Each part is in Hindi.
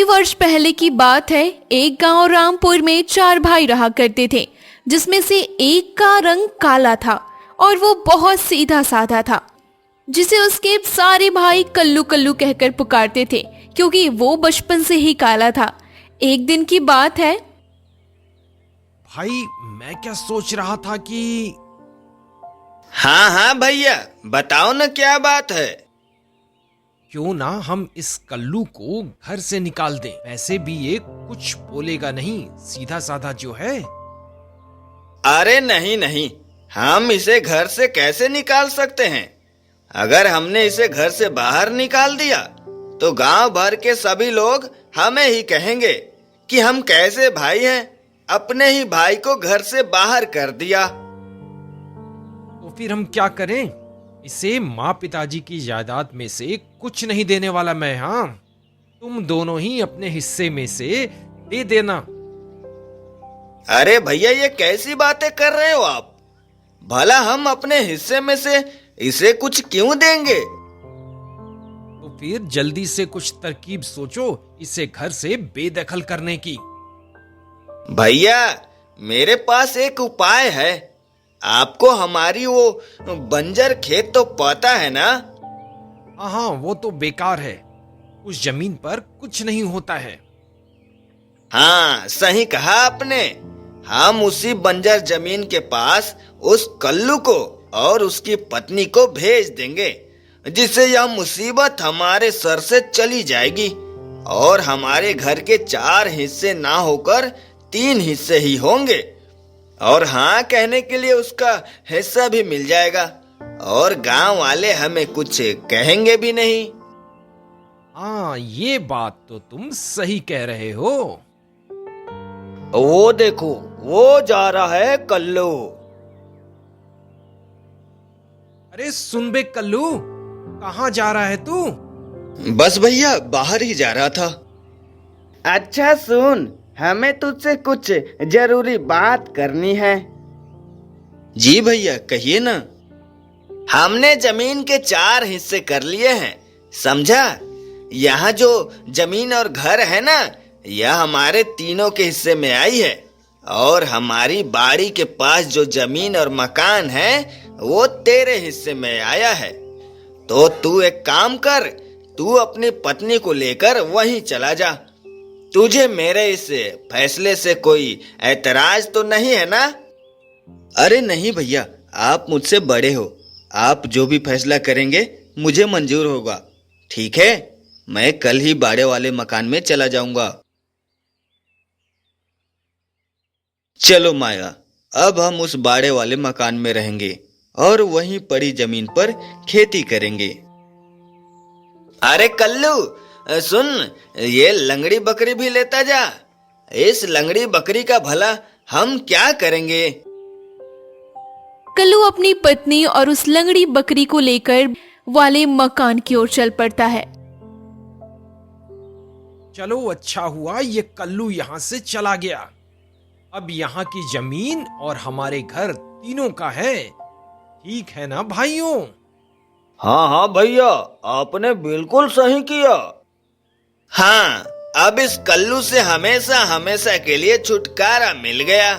कई वर्ष पहले की बात है। एक गांव रामपुर में 4 भाई रहा करते थे, जिसमें से एक का रंग काला था और वो बहुत सीधा साधा था, जिसे उसके सारे भाई कल्लू कल्लू कहकर पुकारते थे, क्योंकि वो बचपन से ही काला था। एक दिन की बात है। भाई मैं क्या सोच रहा था कि हाँ हाँ भैया, बताओ ना क्या बात है। क्यों ना हम इस कल्लू को घर से निकाल दें। वैसे भी ये कुछ बोलेगा नहीं, सीधा साधा जो है। अरे नहीं नहीं, हम इसे घर से कैसे निकाल सकते हैं। अगर हमने इसे घर से बाहर निकाल दिया तो गांव भर के सभी लोग हमें ही कहेंगे कि हम कैसे भाई हैं, अपने ही भाई को घर से बाहर कर दिया। तो फिर हम क्या करें? इसे माँ पिताजी की जायदाद में से कुछ नहीं देने वाला मैं। हाँ, तुम दोनों ही अपने हिस्से में से दे देना। अरे भैया, ये कैसी बातें कर रहे हो आप। भला हम अपने हिस्से में से इसे कुछ क्यों देंगे। तो फिर जल्दी से कुछ तरकीब सोचो इसे घर से बेदखल करने की। भैया, मेरे पास एक उपाय है। आपको हमारी वो बंजर खेत तो पता है ना। हाँ, वो तो बेकार है। उस जमीन पर कुछ नहीं होता है। हाँ, सही कहा आपने। हम उसी बंजर जमीन के पास उस कल्लू को और उसकी पत्नी को भेज देंगे, जिससे यह मुसीबत हमारे सर से चली जाएगी और हमारे घर के 4 हिस्से ना होकर 3 हिस्से ही होंगे। और हाँ कहने के लिए उसका हिस्सा भी मिल जाएगा और गांव वाले हमें कुछ कहेंगे भी नहीं। हाँ, ये बात तो तुम सही कह रहे हो। वो देखो, वो जा रहा है कल्लू। अरे सुन बे कल्लू, कहाँ जा रहा है तू? बस भैया, बाहर ही जा रहा था। अच्छा सुन, हमें तुझसे कुछ जरूरी बात करनी है। जी भैया, कहिए ना। हमने जमीन के 4 हिस्से कर लिए हैं, समझा। यहाँ जो जमीन और घर है ना, यह हमारे तीनों के हिस्से में आई है। और हमारी बाड़ी के पास जो जमीन और मकान है वो तेरे हिस्से में आया है। तो तू एक काम कर, तू अपनी पत्नी को लेकर वहीं चला जा। तुझे मेरे इस फैसले से कोई ऐतराज तो नहीं है ना। अरे नहीं भैया, आप मुझसे बड़े हो। आप जो भी फैसला करेंगे मुझे मंजूर होगा। ठीक है, मैं कल ही बाड़े वाले मकान में चला जाऊंगा। चलो माया, अब हम उस बाड़े वाले मकान में रहेंगे और वहीं पड़ी जमीन पर खेती करेंगे। अरे कल्लू सुन, ये लंगड़ी बकरी भी लेता जा। इस लंगड़ी बकरी का भला हम क्या करेंगे। कल्लू अपनी पत्नी और उस लंगड़ी बकरी को लेकर वाले मकान की ओर चल पड़ता है। चलो, अच्छा हुआ ये कल्लू यहाँ से चला गया। अब यहाँ की जमीन और हमारे घर तीनों का है। ठीक है ना भाइयों? हाँ हाँ भैया, आपने बिल्कुल सही किया। हाँ, अब इस कल्लू से हमेशा हमेशा के लिए छुटकारा मिल गया।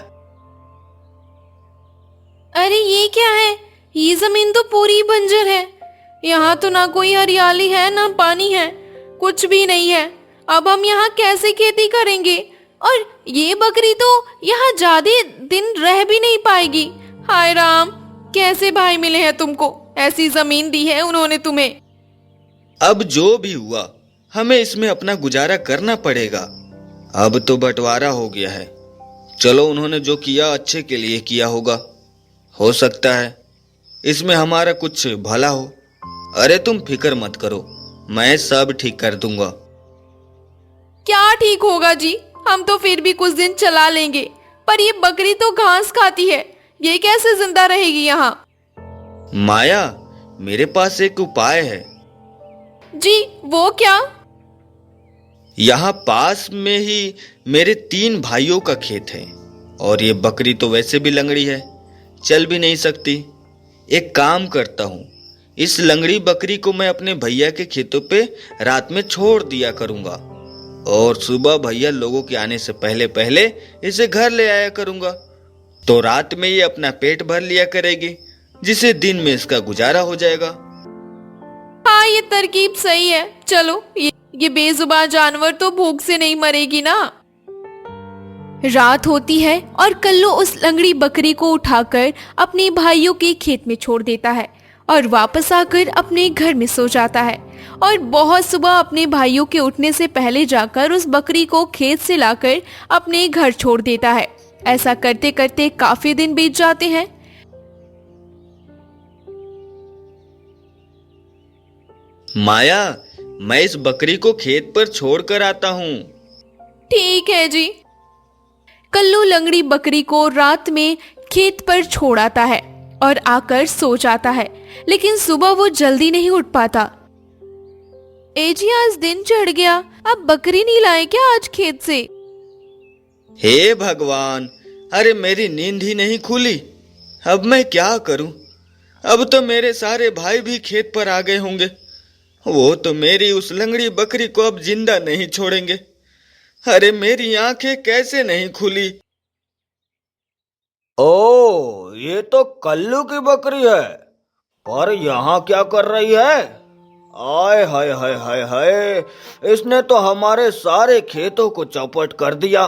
अरे ये क्या है, ये जमीन तो पूरी बंजर है। यहाँ तो ना कोई हरियाली है ना पानी है, कुछ भी नहीं है। अब हम यहाँ कैसे खेती करेंगे। और ये बकरी तो यहाँ ज्यादा दिन रह भी नहीं पाएगी। हाय राम, कैसे भाई मिले हैं तुमको, ऐसी जमीन दी है उन्होंने तुम्हें। अब जो भी हुआ, हमें इसमें अपना गुजारा करना पड़ेगा। अब तो बंटवारा हो गया है। चलो, उन्होंने जो किया अच्छे के लिए किया होगा। हो सकता है इसमें हमारा कुछ भला हो। अरे तुम फिक्र मत करो, मैं सब ठीक कर दूंगा। क्या ठीक होगा जी, हम तो फिर भी कुछ दिन चला लेंगे, पर ये बकरी तो घास खाती है, ये कैसे जिंदा रहेगी यहाँ। माया, मेरे पास एक उपाय है। जी, वो क्या। यहाँ पास में ही मेरे 3 भाइयों का खेत है और ये बकरी तो वैसे भी लंगड़ी है, चल भी नहीं सकती। एक काम करता हूँ, इस लंगड़ी बकरी को मैं अपने भैया के खेतों पे रात में छोड़ दिया करूंगा और सुबह भैया लोगों के आने से पहले पहले इसे घर ले आया करूंगा, तो रात में ये अपना पेट भर लिया करेगी, जिससे दिन में इसका गुजारा हो जाएगा। हाँ, ये तरकीब सही है। चलो, ये बेजुबान जानवर तो भूख से नहीं मरेगी ना। रात होती है और कल्लू उस लंगड़ी बकरी को उठाकर अपने भाइयों के खेत में छोड़ देता है और वापस आकर अपने घर में सो जाता है और बहुत सुबह अपने भाइयों के उठने से पहले जाकर उस बकरी को खेत से लाकर अपने घर छोड़ देता है। ऐसा करते करते काफी दिन बीत जाते हैं। माया, मैं इस बकरी को खेत पर छोड़कर आता हूँ। ठीक है जी। कल्लू लंगड़ी बकरी को रात में खेत पर छोड़ आता है और आकर सो जाता है, लेकिन सुबह वो जल्दी नहीं उठ पाता। जी, आज दिन चढ़ गया, अब बकरी नहीं लाए क्या आज खेत से? हे भगवान, अरे मेरी नींद ही नहीं खुली। अब मैं क्या करूं? अब तो मेरे सारे भाई भी खेत पर आ गए होंगे। वो तो मेरी उस लंगड़ी बकरी को अब जिंदा नहीं छोड़ेंगे। अरे मेरी आंखें कैसे नहीं खुली? ओ, ये तो कल्लू की बकरी है, पर यहाँ क्या कर रही है? आय हाय हाय हाय हाय, इसने तो हमारे सारे खेतों को चौपट कर दिया।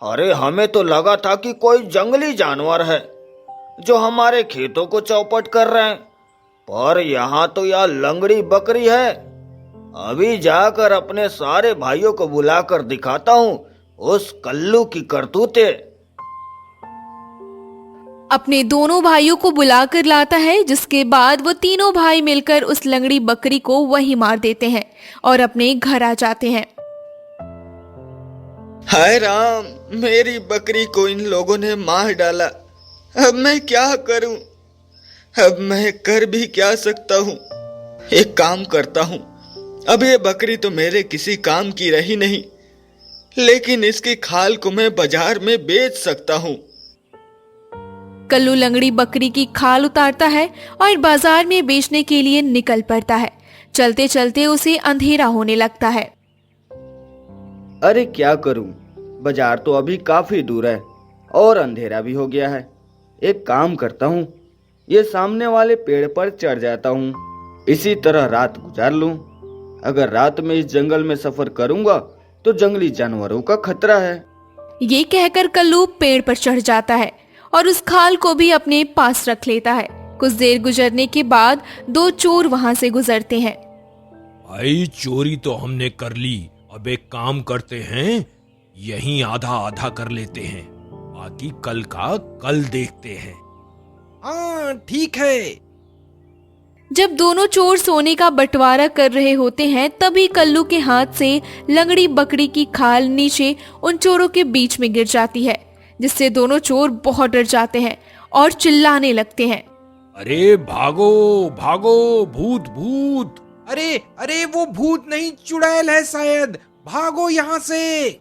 अरे हमें तो लगा था कि कोई जंगली जानवर है जो हमारे खेतों को चौपट कर रहे हैं, पर यहाँ तो यह लंगड़ी बकरी है। अभी जाकर अपने सारे भाइयों को बुलाकर दिखाता हूँ उस कल्लू की करतूतें। अपने दोनों भाइयों को बुलाकर लाता है, जिसके बाद वो तीनों भाई मिलकर उस लंगड़ी बकरी को वहीं मार देते हैं और अपने घर आ जाते हैं। हाय राम, मेरी बकरी को इन लोगों ने मार डाला। अब मैं क्या करूं? अब मैं कर भी क्या सकता हूं? एक काम करता हूं, अब ये बकरी तो मेरे किसी काम की रही नहीं, लेकिन इसकी खाल को मैं बाजार में बेच सकता हूं। कल्लू लंगड़ी बकरी की खाल उतारता है और बाजार में बेचने के लिए निकल पड़ता है। चलते चलते उसे अंधेरा होने लगता है। अरे क्या करूं, बाजार तो अभी काफी दूर है और अंधेरा भी हो गया है। एक काम करता हूं, ये सामने वाले पेड़ पर चढ़ जाता हूं, इसी तरह रात गुजार लूं। अगर रात में इस जंगल में सफर करूंगा तो जंगली जानवरों का खतरा है। ये कहकर कल्लू पेड़ पर चढ़ जाता है और उस खाल को भी अपने पास रख लेता है। कुछ देर गुजरने के बाद दो चोर वहां से गुजरते हैं। भाई, चोरी तो हमने कर ली, अब एक काम करते हैं, यहीं आधा आधा कर लेते हैं, बाकी कल का कल देखते हैं। हाँ ठीक है। जब दोनों चोर सोने का बंटवारा कर रहे होते हैं, तभी कल्लू के हाथ से लंगड़ी बकरी की खाल नीचे उन चोरों के बीच में गिर जाती है, जिससे दोनों चोर बहुत डर जाते हैं और चिल्लाने लगते हैं। अरे भागो भागो, भूत भूत! अरे अरे, वो भूत नहीं, चुड़ैल है शायद, भागो यहाँ से।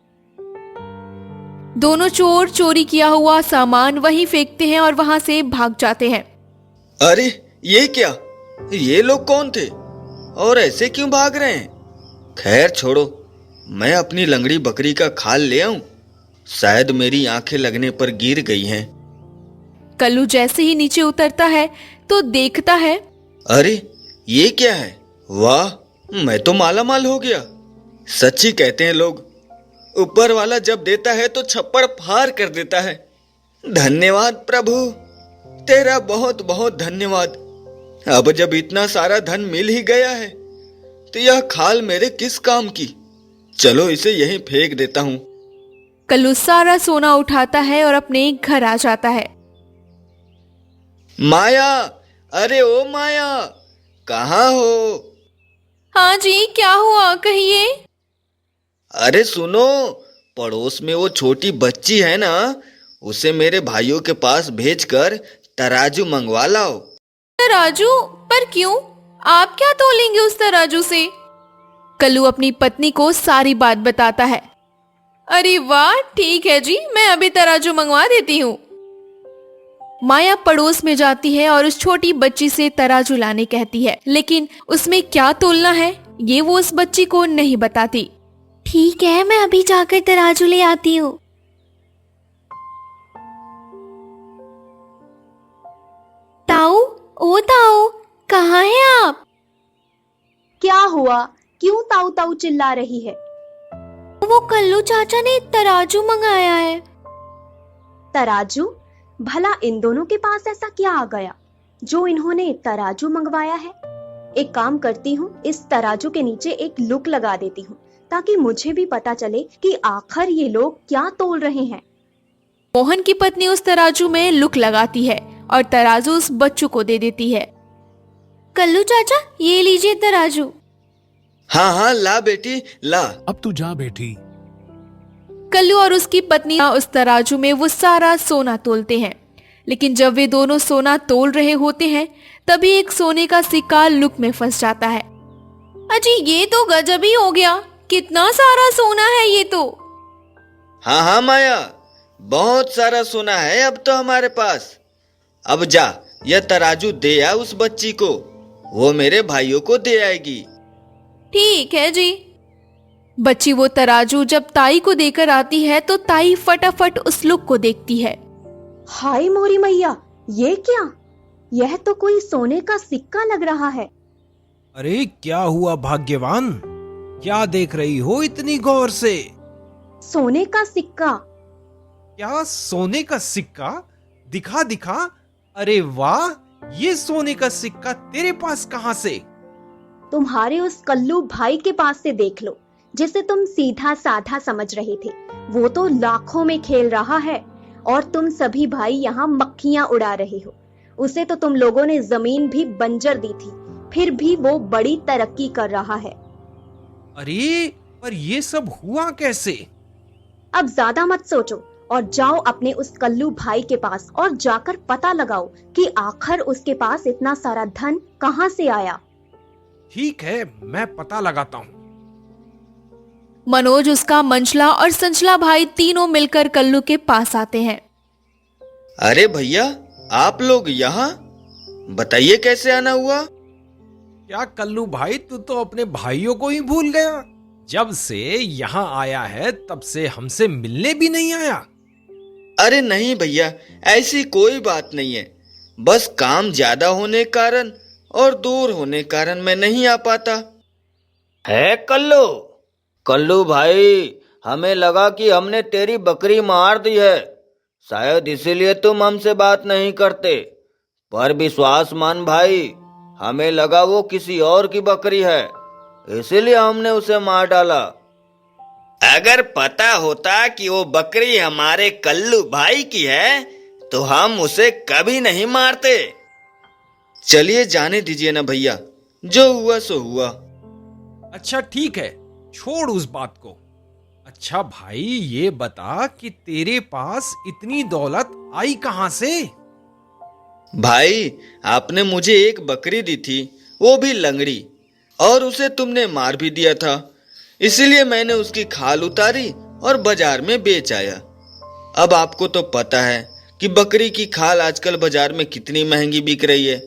दोनों चोर चोरी किया हुआ सामान वहीं फेंकते हैं और वहां से भाग जाते हैं। अरे ये क्या? ये लोग कौन थे और ऐसे क्यों भाग रहे हैं? खैर छोड़ो, मैं अपनी लंगड़ी बकरी का खाल ले आऊं, शायद मेरी आंखें लगने पर गिर गई हैं। कल्लू जैसे ही नीचे उतरता है तो देखता है, अरे ये क्या है? वाह, मैं तो माला माल हो गया। सच्ची कहते हैं लोग, ऊपर वाला जब देता है तो छप्पड़ फाड़ कर देता है। धन्यवाद प्रभु, तेरा बहुत बहुत धन्यवाद। अब जब इतना सारा धन मिल ही गया है तो यह खाल मेरे किस काम की? चलो इसे यहीं फेंक देता हूँ। कल्लू सारा सोना उठाता है और अपने घर आ जाता है। माया, अरे ओ माया, कहाँ हो? हाँ जी, क्या हुआ, कहिए। अरे सुनो, पड़ोस में वो छोटी बच्ची है ना, उसे मेरे भाइयों के पास भेजकर तराजू मंगवा लाओ। तराजू? पर क्यों? आप क्या तोलेंगे उस तराजू से? कल्लू अपनी पत्नी को सारी बात बताता है। अरे वाह, ठीक है जी, मैं अभी तराजू मंगवा देती हूँ। माया पड़ोस में जाती है और उस छोटी बच्ची से तराजू लाने कहती है, लेकिन उसमें क्या तोलना है ये वो उस बच्ची को नहीं बताती। ठीक है, मैं अभी जाकर तराजू ले आती हूँ। ताऊ, ओ ताऊ, कहाँ हैं आप? क्या हुआ? क्यों ताऊ ताऊ चिल्ला रही है? वो कल्लू चाचा ने तराजू मंगाया है। तराजू? भला इन दोनों के पास ऐसा क्या आ गया जो इन्होंने तराजू मंगवाया है? एक काम करती हूँ, इस तराजू के नीचे एक लुक लगा देती हूँ ताकि मुझे भी पता चले कि आखिर ये लोग क्या तोल रहे हैं। मोहन की पत्नी उस तराजू में लुक लगाती है और तराजू उस बच्चू को दे देती है। कल्लू चाचा, ये लीजिए तराजू। हाँ हाँ, ला बेटी ला। अब तू जा बेटी। कल्लू और उसकी पत्नी उस तराजू में वो सारा सोना तोलते हैं, लेकिन जब वे दोनों सोना तोल रहे होते हैं तभी एक सोने का सिक्का लुक में फंस जाता है। अजी, ये तो गजब ही हो गया, कितना सारा सोना है ये तो। हाँ हाँ माया, बहुत सारा सोना है अब तो हमारे पास। अब जा, यह तराजू दे आ उस बच्ची को, वो मेरे भाइयों को दे आएगी। ठीक है जी। बच्ची वो तराजू जब ताई को देकर आती है तो ताई फटाफट उस लुक को देखती है। हाय मोरी मैया, ये क्या? यह तो कोई सोने का सिक्का लग रहा है। अरे क्या हुआ भाग्यवान, क्या देख रही हो इतनी गौर से? सोने का सिक्का। क्या सोने का सिक्का? दिखा दिखा। अरे वाह, ये सोने का सिक्का तेरे पास कहाँ से? तुम्हारे उस कल्लू भाई के पास से देख लो, जिसे तुम सीधा साधा समझ रहे थे। वो तो लाखों में खेल रहा है और तुम सभी भाई यहाँ मक्खियां उड़ा रहे हो। उसे तो तुम लोगों ने जमीन भी बंजर दी थी, फिर भी वो बड़ी तरक्की कर रहा है। अरे पर ये सब हुआ कैसे? अब ज्यादा मत सोचो और जाओ अपने उस कल्लू भाई के पास और जाकर पता लगाओ कि आखिर उसके पास इतना सारा धन कहाँ से आया। ठीक है, मैं पता लगाता हूँ। मनोज, उसका मंचला और संचला भाई तीनों मिलकर कल्लू के पास आते हैं। अरे भैया, आप लोग यहाँ? बताइए कैसे आना हुआ? क्या कल्लू भाई, तू तो अपने भाइयों को ही भूल गया? जब से यहाँ आया है तब से हमसे मिलने भी नहीं आया। अरे नहीं भैया, ऐसी कोई बात नहीं है। बस काम ज्यादा होने के कारण और दूर होने के कारण मैं नहीं आ पाता। है कल्लू? कल्लू भाई, हमें लगा कि हमने तेरी बकरी मार दी है, शायद इसीलिए तुम हमसे बात नहीं करते। पर विश्वास मान भाई, हमें लगा वो किसी और की बकरी है, इसीलिए हमने उसे मार डाला। अगर पता होता कि वो बकरी हमारे कल्लू भाई की है तो हम उसे कभी नहीं मारते। चलिए जाने दीजिए ना भैया, जो हुआ सो हुआ। अच्छा ठीक है, छोड़ उस बात को। अच्छा भाई, ये बता कि तेरे पास इतनी दौलत आई कहां से? भाई, आपने मुझे एक बकरी दी थी, वो भी लंगड़ी, और उसे तुमने मार भी दिया था। इसीलिए मैंने उसकी खाल उतारी और बाजार में बेच आया। अब आपको तो पता है कि बकरी की खाल आजकल बाजार में कितनी महंगी बिक रही है।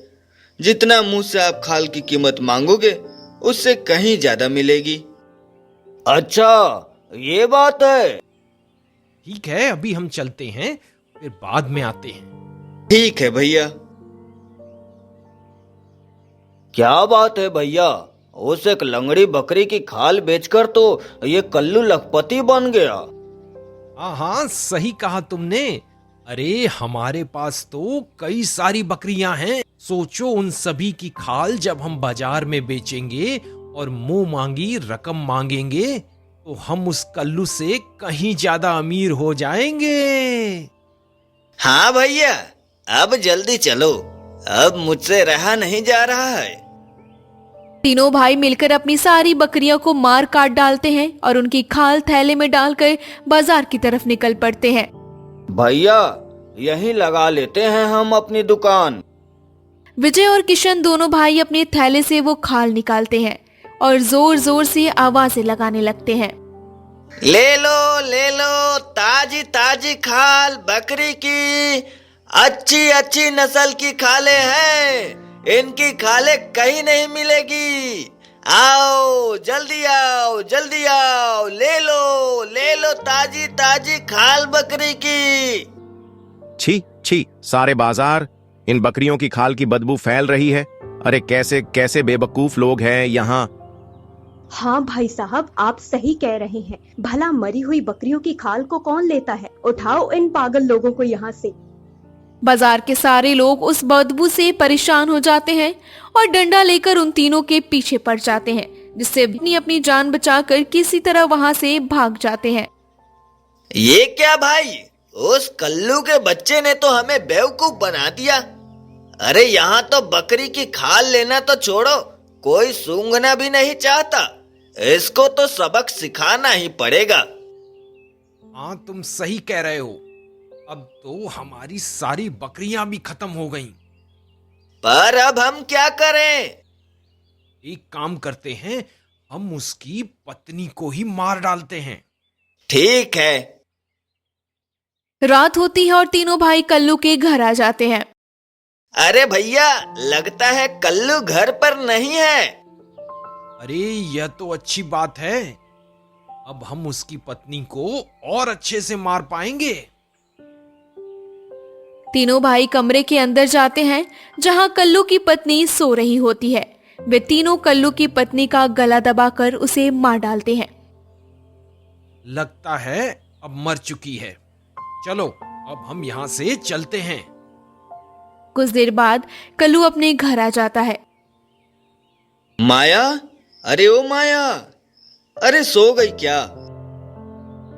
जितना मुंह से आप खाल की कीमत मांगोगे उससे कहीं ज्यादा मिलेगी। अच्छा, ये बात है। ठीक है, अभी हम चलते हैं, फिर बाद में आते हैं। ठीक है भैया। क्या बात है भैया, उस एक लंगड़ी बकरी की खाल बेचकर तो ये कल्लू लखपति बन गया। हाँ हाँ, सही कहा तुमने। अरे हमारे पास तो कई सारी बकरियां हैं। सोचो, उन सभी की खाल जब हम बाजार में बेचेंगे और मुंह मांगी रकम मांगेंगे तो हम उस कल्लू से कहीं ज्यादा अमीर हो जाएंगे। हाँ भैया, अब जल्दी चलो, अब मुझसे रहा नहीं जा रहा है। तीनों भाई मिलकर अपनी सारी बकरियों को मार काट डालते हैं और उनकी खाल थैले में डालकर बाजार की तरफ निकल पड़ते हैं। भैया, यहीं लगा लेते हैं हम अपनी दुकान। विजय और किशन दोनों भाई अपने थैले से वो खाल निकालते हैं और जोर जोर से आवाजें लगाने लगते हैं। ले लो ताजी ताजी खाल बकरी की, अच्छी अच्छी नस्ल की खाले हैं, इनकी खाले कहीं नहीं मिलेगी। आओ जल्दी आओ, ले लो ताजी ताजी खाल बकरी की। छी छी, सारे बाजार इन बकरियों की खाल की बदबू फैल रही है। अरे कैसे कैसे बेवकूफ लोग हैं यहाँ। हाँ भाई साहब, आप सही कह रहे हैं। भला मरी हुई बकरियों की खाल को कौन लेता है? उठाओ इन पागल लोगों को यहाँ से। बाजार के सारे लोग उस बदबू से परेशान हो जाते हैं और डंडा लेकर उन तीनों के पीछे पड़ जाते हैं, जिससे अपनी जान बचाकर किसी तरह वहां से भाग जाते हैं। ये क्या भाई, उस कल्लू के बच्चे ने तो हमें बेवकूफ बना दिया। अरे यहाँ तो बकरी की खाल लेना तो छोड़ो, कोई सूंघना भी नहीं चाहता। इसको तो सबक सिखाना ही पड़ेगा। हाँ, तुम सही कह रहे हो। अब तो हमारी सारी बकरियां भी खत्म हो गईं। पर अब हम क्या करें? एक काम करते हैं, हम उसकी पत्नी को ही मार डालते हैं। ठीक है। रात होती है और तीनों भाई कल्लू के घर आ जाते हैं। अरे भैया, लगता है कल्लू घर पर नहीं है। अरे यह तो अच्छी बात है। अब हम उसकी पत्नी को और अच्छे से मार पाएंगे। तीनों भाई कमरे के अंदर जाते हैं जहां कल्लू की पत्नी सो रही होती है। वे तीनों कल्लू की पत्नी का गला दबाकर उसे मार डालते हैं। लगता है अब मर चुकी है। चलो अब हम यहाँ से चलते हैं। कुछ देर बाद कल्लू अपने घर आ जाता है। माया, अरे ओ माया, अरे सो गई क्या?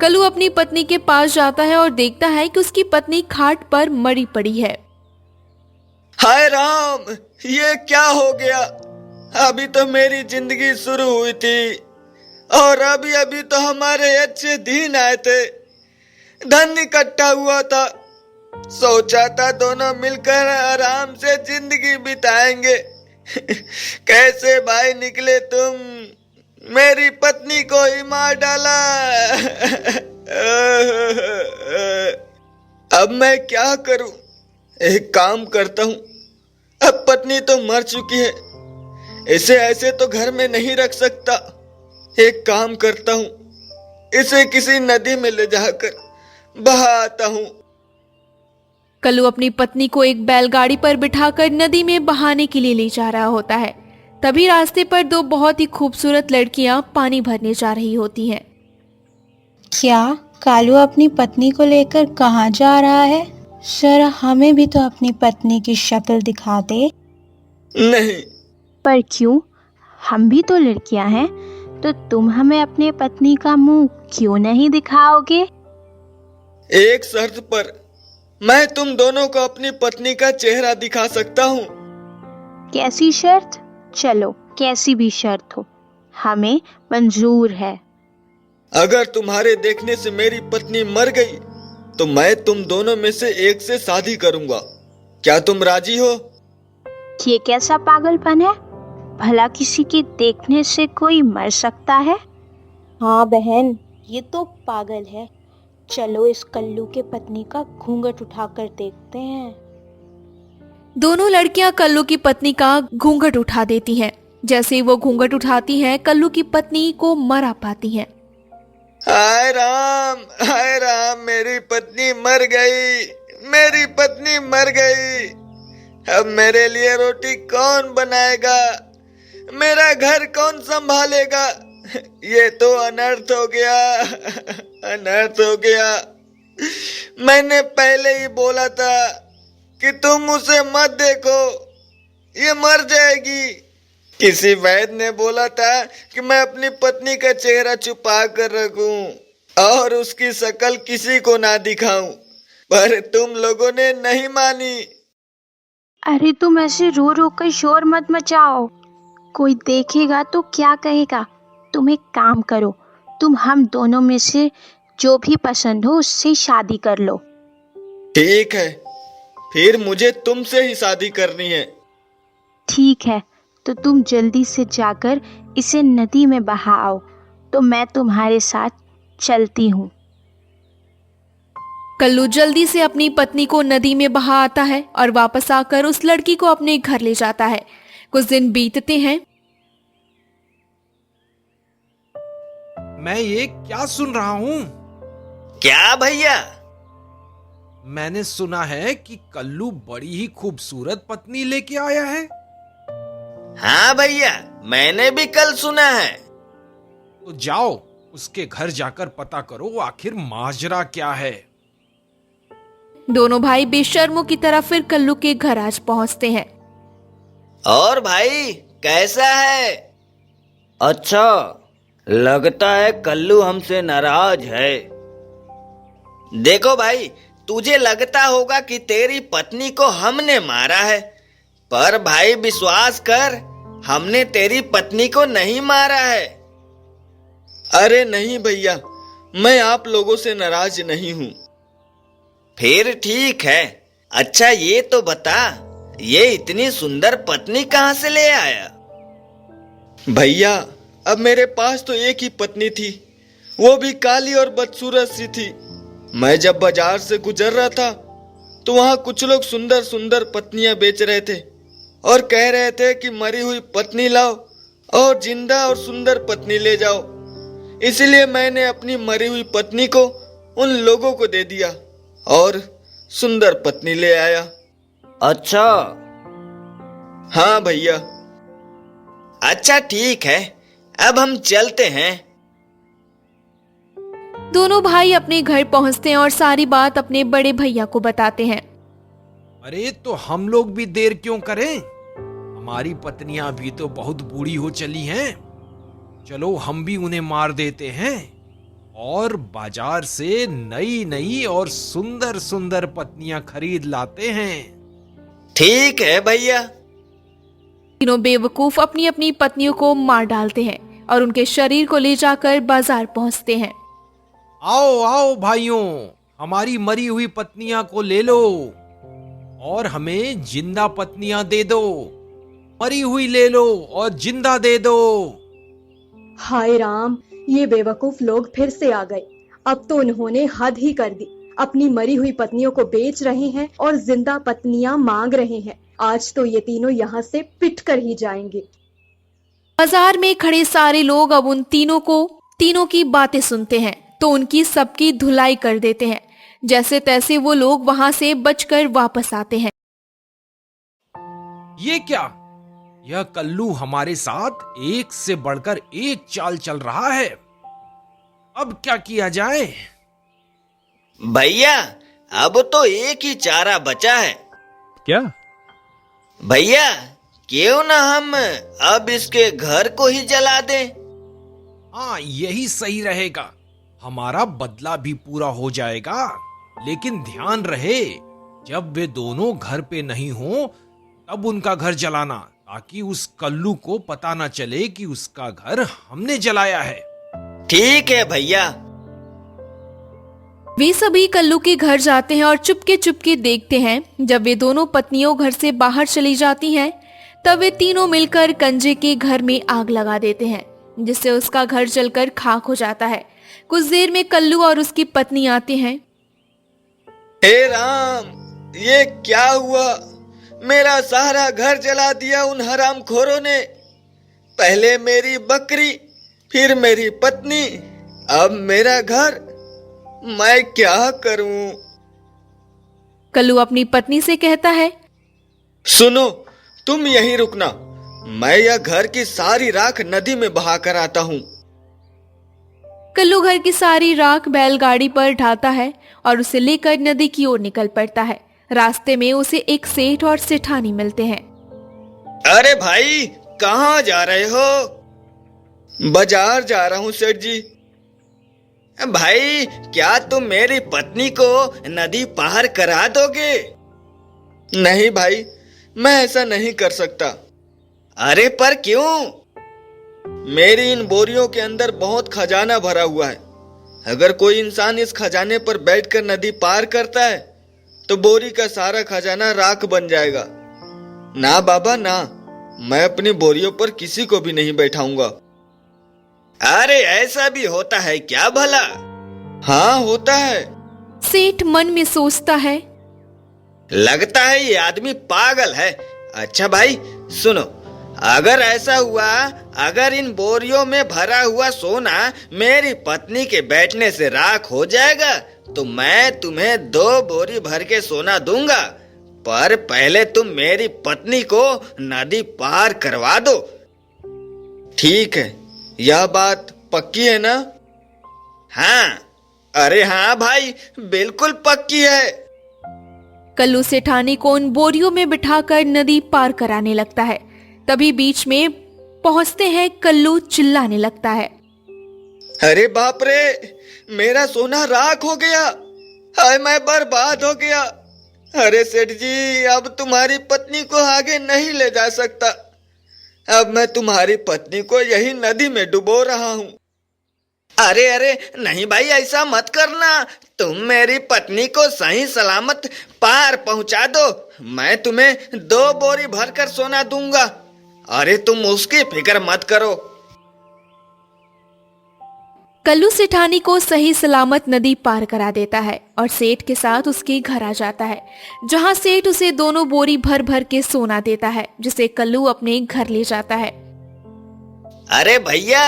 कल्लू अपनी पत्नी के पास जाता है और देखता है कि उसकी पत्नी खाट पर मरी पड़ी है। हाय राम, ये क्या हो गया? अभी तो मेरी जिंदगी शुरू हुई थी और अभी अभी तो हमारे अच्छे दिन आए थे, धन इकट्ठा हुआ था, सोचा था दोनों मिलकर आराम से जिंदगी बिताएंगे। कैसे भाई निकले तुम, मेरी पत्नी को ही मार डाला। अब मैं क्या करूं? एक काम करता हूं, अब पत्नी तो मर चुकी है, इसे ऐसे तो घर में नहीं रख सकता। एक काम करता हूं, इसे किसी नदी में ले जाकर बहा आता हूं। कल्लू अपनी पत्नी को एक बैलगाड़ी पर बिठाकर नदी में बहाने के लिए ले जा रहा होता है। तभी रास्ते पर दो बहुत ही खूबसूरत लड़कियां पानी भरने जा रही होती हैं। क्या कालू अपनी पत्नी को लेकर कहाँ जा रहा है? जरा हमें भी तो अपनी पत्नी की शक्ल दिखा दे। नहीं। पर क्यों? हम भी तो लड़कियां हैं, तो तुम हमें अपने पत्नी का मुंह क्यों नहीं दिखाओगे? एक शर्त पर मैं तुम दोनों को अपनी पत्नी का चेहरा दिखा सकता हूँ। कैसी शर्त? चलो, कैसी भी शर्त हो, हमें मंजूर है। अगर तुम्हारे देखने से मेरी पत्नी मर गई तो मैं तुम दोनों में से एक से शादी करूंगा। क्या तुम राजी हो? ये कैसा पागलपन है? भला किसी के देखने से कोई मर सकता है? हाँ बहन, ये तो पागल है। चलो इस कल्लू के पत्नी का घूंघट उठाकर देखते हैं। दोनों लड़कियां कल्लू की पत्नी का घूंघट उठा देती हैं। जैसे ही वो घूंघट उठाती हैं, कल्लू की पत्नी को मरा पाती हैं। हाय राम, मेरी पत्नी मर गई, मेरी पत्नी मर गई। अब मेरे लिए रोटी कौन बनाएगा, मेरा घर कौन संभालेगा? ये तो अनर्थ हो गया, अनर्थ हो गया। मैंने पहले ही बोला था कि तुम उसे मत देखो, ये मर जाएगी। किसी वैद्य ने बोला था कि मैं अपनी पत्नी का चेहरा छुपा कर रखूं और उसकी शक्ल किसी को ना दिखाऊं, पर तुम लोगों ने नहीं मानी। अरे तुम ऐसे रो रो कर शोर मत मचाओ, कोई देखेगा तो क्या कहेगा? तुम एक काम करो, तुम हम दोनों में से जो भी पसंद हो उससे शादी कर लो। ठीक है, फिर मुझे तुमसे ही शादी करनी है। ठीक है, तो तुम जल्दी से जाकर इसे नदी में बहाओ, तो मैं तुम्हारे साथ चलती हूँ। कल्लू जल्दी से अपनी पत्नी को नदी में बहा आता है और वापस आकर उस लड़की को अपने घर ले जाता है। कुछ दिन बीतते हैं। मैं ये क्या सुन रहा हूँ? क्या भैया? मैंने सुना है कि कल्लू बड़ी ही खूबसूरत पत्नी लेके आया है। हाँ भैया, मैंने भी कल सुना है। तो जाओ उसके घर जाकर पता करो आखिर माजरा क्या है। दोनों भाई बेशर्मों की तरह फिर कल्लू के घर आज पहुंचते हैं। और भाई कैसा है? अच्छा, लगता है कल्लू हमसे नाराज है। देखो भाई, तुझे लगता होगा कि तेरी पत्नी को हमने मारा है, पर भाई विश्वास कर, हमने तेरी पत्नी को नहीं मारा है। अरे नहीं भैया, मैं आप लोगों से नाराज नहीं हूँ। फिर ठीक है। अच्छा ये तो बता, ये इतनी सुंदर पत्नी कहाँ से ले आया? भैया, अब मेरे पास तो एक ही पत्नी थी, वो भी काली और बदसूरत सी थी। मैं जब बाजार से गुजर रहा था तो वहां कुछ लोग सुंदर सुंदर पत्नियां बेच रहे थे और कह रहे थे कि मरी हुई पत्नी लाओ और जिंदा और सुंदर पत्नी ले जाओ। इसलिए मैंने अपनी मरी हुई पत्नी को उन लोगों को दे दिया और सुंदर पत्नी ले आया। अच्छा, हाँ भैया। अच्छा ठीक है, अब हम चलते हैं। दोनों भाई अपने घर पहुंचते हैं और सारी बात अपने बड़े भैया को बताते हैं। अरे तो हम लोग भी देर क्यों करें? हमारी पत्नियां भी तो बहुत बूढ़ी हो चली हैं। चलो हम भी उन्हें मार देते हैं और बाजार से नई नई और सुंदर सुंदर पत्नियां खरीद लाते हैं। ठीक है भैया। तीनों बेवकूफ अपनी अपनी पत्नियों को मार डालते हैं और उनके शरीर को ले जाकर बाजार पहुंचते हैं। आओ आओ भाइयों, हमारी मरी हुई पत्नियां को ले लो और हमें जिंदा पत्नियां दे दो। मरी हुई ले लो और जिंदा दे दो। हाय राम, ये बेवकूफ लोग फिर से आ गए। अब तो उन्होंने हद ही कर दी। अपनी मरी हुई पत्नियों को बेच रहे हैं और जिंदा पत्नियां मांग रहे हैं। आज तो ये तीनों यहाँ से पिट कर ही जाएंगे। बाजार में खड़े सारे लोग अब उन तीनों की बातें सुनते हैं तो उनकी सबकी धुलाई कर देते हैं। जैसे तैसे वो लोग वहां से बचकर वापस आते हैं। ये क्या? यह कल्लू हमारे साथ एक से बढ़कर एक चाल चल रहा है। अब क्या किया जाए? भैया, अब तो एक ही चारा बचा है। क्या? भैया, क्यों ना हम अब इसके घर को ही जला दें? हाँ, यही सही रहेगा। हमारा बदला भी पूरा हो जाएगा। लेकिन ध्यान रहे, जब वे दोनों घर पे नहीं हो तब उनका घर जलाना, ताकि उस कल्लू को पता ना चले कि उसका घर हमने जलाया है। ठीक है भैया। वे सभी कल्लू के घर जाते हैं और चुपके चुपके देखते हैं। जब वे दोनों पत्नियों घर से बाहर चली जाती हैं, तब वे तीनों मिलकर कंजे के घर में आग लगा देते हैं, जिससे उसका घर जलकर खाक हो जाता है। कुछ देर में कल्लू और उसकी पत्नी आते हैं। हे राम, ये क्या हुआ? मेरा सारा घर जला दिया उन हरामखोरों ने। पहले मेरी बकरी, फिर मेरी पत्नी, अब मेरा घर। मैं क्या करूं? कल्लू अपनी पत्नी से कहता है, सुनो, तुम यहीं रुकना। मैं यह घर की सारी राख नदी में बहा कर आता हूँ। कल्लू घर की सारी राख बैलगाड़ी पर ढाता है और उसे लेकर नदी की ओर निकल पड़ता है। रास्ते में उसे एक सेठ और सेठानी मिलते हैं। अरे भाई, कहाँ जा रहे हो? बाजार जा रहा हूँ सेठ जी। भाई, क्या तुम मेरी पत्नी को नदी पार करा दोगे? नहीं भाई, मैं ऐसा नहीं कर सकता। अरे पर क्यों? मेरी इन बोरियों के अंदर बहुत खजाना भरा हुआ है। अगर कोई इंसान इस खजाने पर बैठकर नदी पार करता है तो बोरी का सारा खजाना राख बन जाएगा। ना बाबा ना, मैं अपनी बोरियों पर किसी को भी नहीं बैठाऊंगा। अरे ऐसा भी होता है क्या भला? हाँ होता है। सेठ मन में सोचता है, लगता है ये आदमी पागल है। अच्छा भाई सुनो, अगर ऐसा हुआ, अगर इन बोरियों में भरा हुआ सोना मेरी पत्नी के बैठने से राख हो जाएगा तो मैं तुम्हें 2 बोरी भर के सोना दूंगा, पर पहले तुम मेरी पत्नी को नदी पार करवा दो। ठीक है, यह बात पक्की है ना? हाँ, अरे हाँ भाई, बिल्कुल पक्की है। कल्लू सेठानी को उन बोरियों में बिठाकर नदी पार कराने लगता है। तभी बीच में पहुंचते हैं कल्लू चिल्लाने लगता है। अरे बाप रे, मेरा सोना राख हो गया, हाय मैं बर्बाद हो गया। अरे सेठ जी, अब तुम्हारी पत्नी को आगे नहीं ले जा सकता, अब मैं तुम्हारी पत्नी को यही नदी में डुबो रहा हूँ। अरे अरे नहीं भाई, ऐसा मत करना, तुम मेरी पत्नी को सही सलामत पार पहुंचा दो, मैं तुम्हें 2 बोरी भरकर सोना दूंगा। अरे तुम उसकी फिक्र मत करो। कल्लू सेठानी को सही सलामत नदी पार करा देता है और सेठ के साथ उसके घर आ जाता है, जहां सेठ उसे 2 बोरी भर भर के सोना देता है, जिसे कल्लू अपने घर ले जाता है। अरे भैया,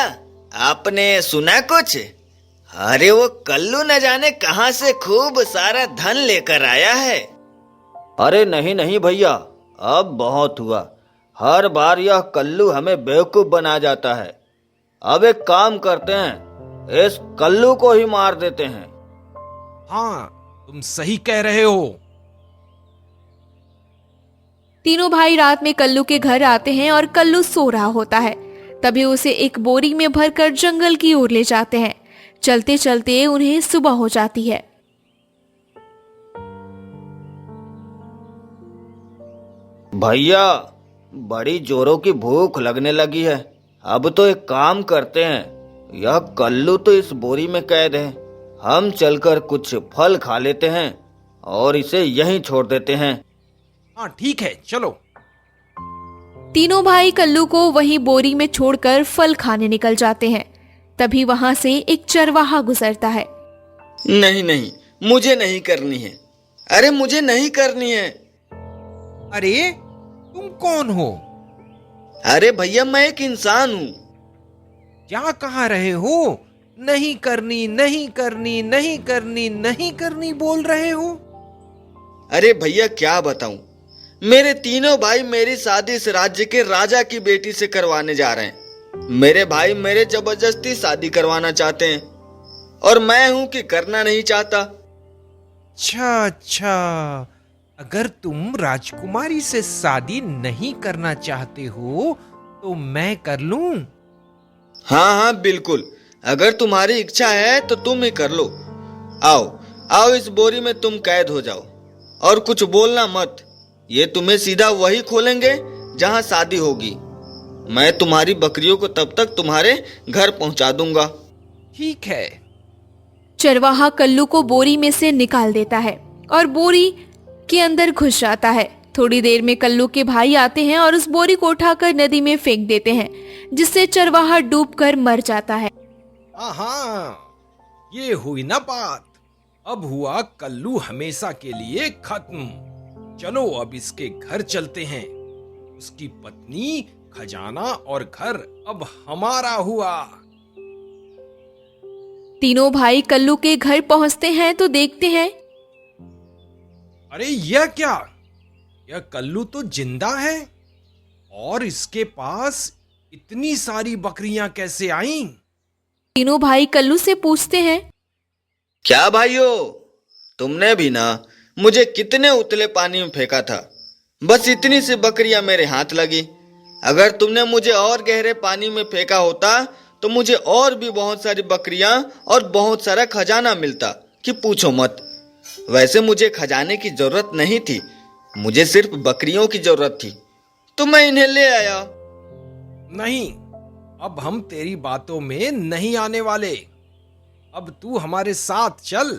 आपने सुना कुछ? अरे वो कल्लू न जाने कहां से खूब सारा धन लेकर आया है। अरे नहीं नहीं भैया, अब बहुत हुआ, हर बार यह कल्लू हमें बेवकूफ बना जाता है। अब एक काम करते हैं, इस कल्लू को ही मार देते हैं। हाँ, तुम सही कह रहे हो। तीनों भाई रात में कल्लू के घर आते हैं और कल्लू सो रहा होता है। तभी उसे एक बोरी में भरकर जंगल की ओर ले जाते हैं। चलते चलते उन्हें सुबह हो जाती है। भैया, बड़ी जोरों की भूख लगने लगी है, अब तो एक काम करते हैं, यह कल्लू तो इस बोरी में कैद है, हम चलकर कुछ फल खा लेते हैं और इसे यहीं छोड़ देते हैं। हाँ ठीक है, चलो। तीनों भाई कल्लू को वहीं बोरी में छोड़कर फल खाने निकल जाते हैं। तभी वहां से एक चरवाहा गुजरता है। नहीं नहीं, मुझे नहीं करनी है, अरे मुझे नहीं करनी है। अरे तुम कौन हो? अरे भैया, मैं एक इंसान हूँ। क्या कहा रहे हो? नहीं करनी, नहीं करनी, नहीं करनी, नहीं करनी बोल रहे हो? अरे भैया क्या बताऊं, मेरे तीनों भाई मेरी शादी इस राज्य के राजा की बेटी से करवाने जा रहे हैं। मेरे भाई मेरे जबरदस्ती शादी करवाना चाहते हैं और मैं हूं कि करना नहीं चाहता। अच्छा अच्छा, अगर तुम राजकुमारी से शादी नहीं करना चाहते हो तो मैं कर लूं? हाँ हाँ बिल्कुल, अगर तुम्हारी इच्छा है तो तुम ही कर लो। आओ आओ, इस बोरी में तुम कैद हो जाओ और कुछ बोलना मत, ये तुम्हें सीधा वही खोलेंगे जहां शादी होगी। मैं तुम्हारी बकरियों को तब तक तुम्हारे घर पहुंचा दूंगा। ठीक है। चरवाहा कल्लू को बोरी में से निकाल देता है और बोरी के अंदर घुस जाता है। थोड़ी देर में कल्लू के भाई आते हैं और उस बोरी को उठाकर नदी में फेंक देते हैं, जिससे चरवाहा डूबकर मर जाता है। हाँ, ये हुई ना बात। अब हुआ कल्लू हमेशा के लिए खत्म। चलो अब इसके घर चलते हैं। उसकी पत्नी, खजाना और घर अब हमारा हुआ। तीनों भाई कल्लू के घर पहुंचते हैं तो देखते हैं, अरे यह क्या? यह कल्लू तो जिंदा है और इसके पास इतनी सारी बकरियां कैसे आईं? तीनों भाई कल्लू से पूछते हैं, क्या भाइयों, तुमने भी ना मुझे कितने उतले पानी में फेंका था, बस इतनी सी बकरियां मेरे हाथ लगी। अगर तुमने मुझे और गहरे पानी में फेंका होता तो मुझे और भी बहुत सारी बकरियां और बहुत सारा खजाना मिलता कि पूछो मत। वैसे मुझे खजाने की जरूरत नहीं थी, मुझे सिर्फ बकरियों की जरूरत थी, तो मैं इन्हें ले आया। नहीं, अब हम तेरी बातों में नहीं आने वाले। अब तू हमारे साथ चल।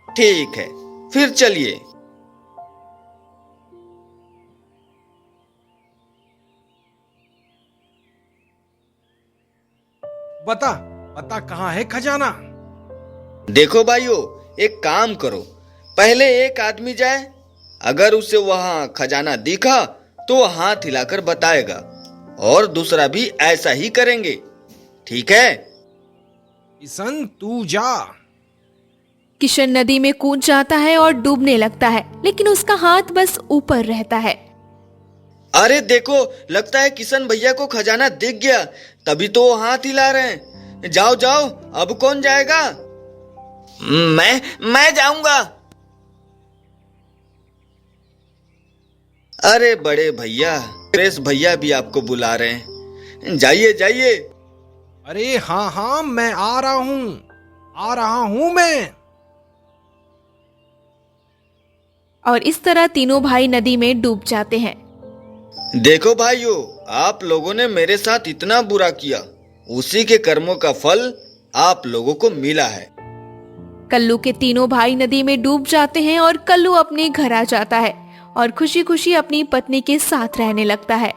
ठीक है, फिर चलिए। बता बता, कहाँ है खजाना? देखो भाइयों, एक काम करो, पहले एक आदमी जाए, अगर उसे वहां खजाना दिखा तो वह हाथ हिलाकर बताएगा, और दूसरा भी ऐसा ही करेंगे, ठीक है? किशन तू जा। किशन नदी में कूद जाता है और डूबने लगता है, लेकिन उसका हाथ बस ऊपर रहता है। अरे देखो, लगता है किशन भैया को खजाना दिख गया, तभी तो वो हाथ हिला रहे हैं। जाओ जाओ, अब कौन जाएगा? मैं जाऊंगा। अरे बड़े भैया, सुरेश भैया भी आपको बुला रहे हैं, जाइए जाइए। अरे हाँ हाँ, मैं आ रहा हूँ मैं। और इस तरह तीनों भाई नदी में डूब जाते हैं। देखो भाइयों, आप लोगों ने मेरे साथ इतना बुरा किया, उसी के कर्मों का फल आप लोगों को मिला है। कल्लू के तीनों भाई नदी में डूब जाते हैं और कल्लू अपने घर आ जाता है और खुशी खुशी अपनी पत्नी के साथ रहने लगता है।